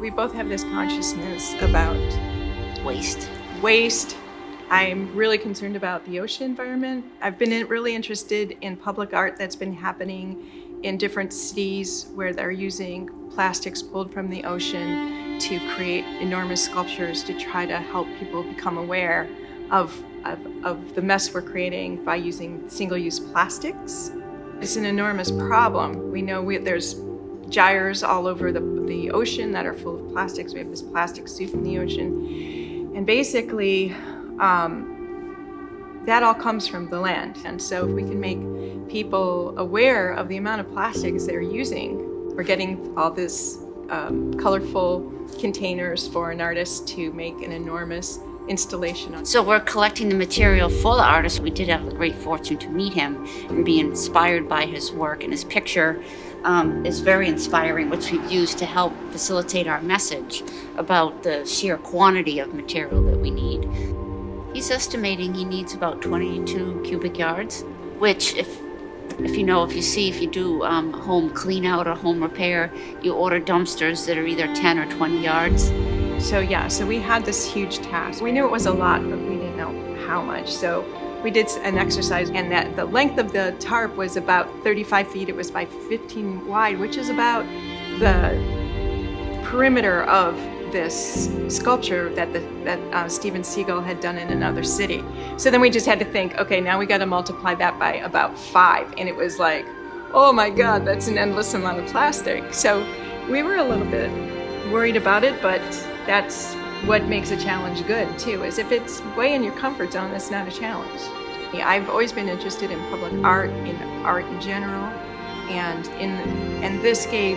we both have this consciousness about waste. I'm really concerned about the ocean environment. I've been really interested in public art that's been happening in different cities where they're using plastics pulled from the ocean to create enormous sculptures to try to help people become aware of the mess we're creating by using single-use plastics. It's an enormous problem. We know there's gyres all over the ocean that are full of plastics. We have this plastic soup in the ocean. And basically, that all comes from the land. And so if we can make people aware of the amount of plastics they're using, we're getting all this colorful containers for an artist to make an enormous installation on. So we're collecting the material for the artist. We did have the great fortune to meet him and be inspired by his work, and his picture is very inspiring, which we've used to help facilitate our message about the sheer quantity of material that we need. He's estimating he needs about 22 cubic yards, which if you do home clean out or home repair, you order dumpsters that are either 10 or 20 yards. So we had this huge task. We knew it was a lot, but we didn't know how much. So we did an exercise, and that the length of the tarp was about 35 feet. It was by 15 wide, which is about the perimeter of this sculpture that Steven Siegel had done in another city. So then we just had to think, okay, now we got to multiply that by about 5. And it was like, oh my God, that's an endless amount of plastic. So we were a little bit worried about it, but that's what makes a challenge good too, is if it's way in your comfort zone, that's not a challenge. I've always been interested in public art, in art in general, and this gave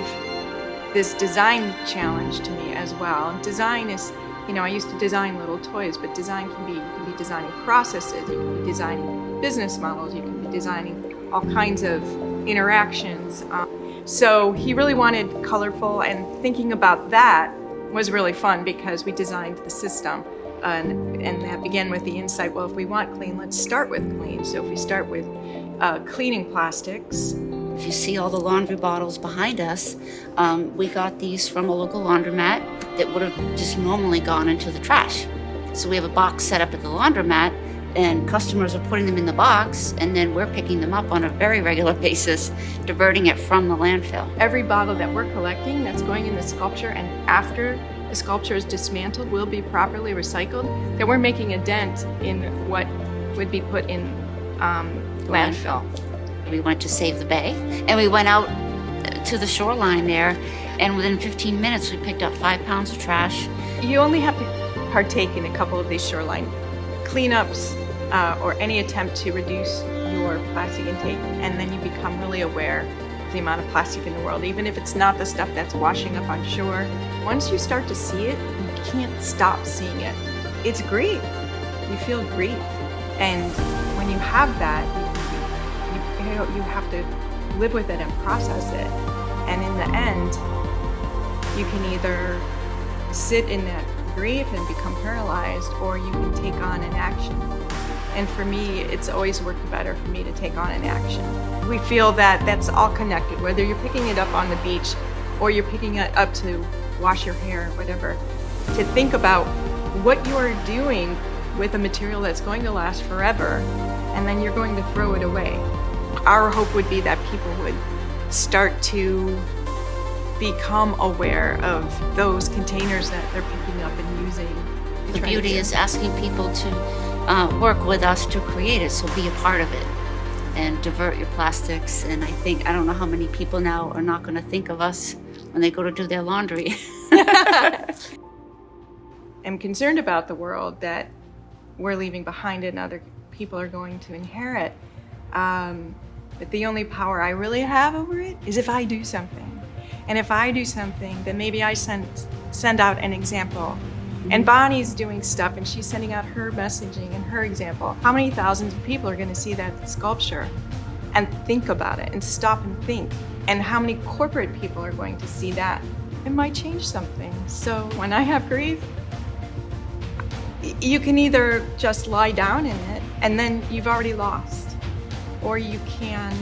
this design challenge to me as well. And design is, I used to design little toys, but design you can be designing processes, you can be designing business models, you can be designing all kinds of interactions. So he really wanted colorful, and thinking about that was really fun because we designed the system. And that began with the insight, well, if we want clean, let's start with clean. So if we start with cleaning plastics. If you see all the laundry bottles behind us, we got these from a local laundromat that would have just normally gone into the trash. So we have a box set up at the laundromat, and customers are putting them in the box, and then we're picking them up on a very regular basis, diverting it from the landfill. Every bottle that we're collecting that's going in the sculpture, and after the sculpture is dismantled, will be properly recycled, that we're making a dent in what would be put in landfill. We went to Save the Bay, and we went out to the shoreline there, and within 15 minutes we picked up 5 pounds of trash. You only have to partake in a couple of these shoreline cleanups or any attempt to reduce your plastic intake, and then you become really aware of the amount of plastic in the world, even if it's not the stuff that's washing up on shore. Once you start to see it, you can't stop seeing it. It's grief. You feel grief. And when you have that, you have to live with it and process it. And in the end, you can either sit in that grief and become paralyzed, or you can take on an action. And for me, it's always worked better for me to take on an action. We feel that that's all connected, whether you're picking it up on the beach or you're picking it up to wash your hair, whatever, to think about what you are doing with a material that's going to last forever, and then you're going to throw it away. Our hope would be that people would start to become aware of those containers that they're picking up and using. The beauty is asking people to work with us to create it, so be a part of it and divert your plastics. And I don't know how many people now are not going to think of us when they go to do their laundry. I'm concerned about the world that we're leaving behind and other people are going to inherit. But the only power I really have over it is if I do something. And if I do something, then maybe I send out an example. And Bonnie's doing stuff, and she's sending out her messaging and her example. How many thousands of people are going to see that sculpture and think about it and stop and think? And how many corporate people are going to see that? It might change something. So when I have grief, you can either just lie down in it and then you've already lost, or you can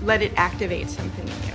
let it activate something in you.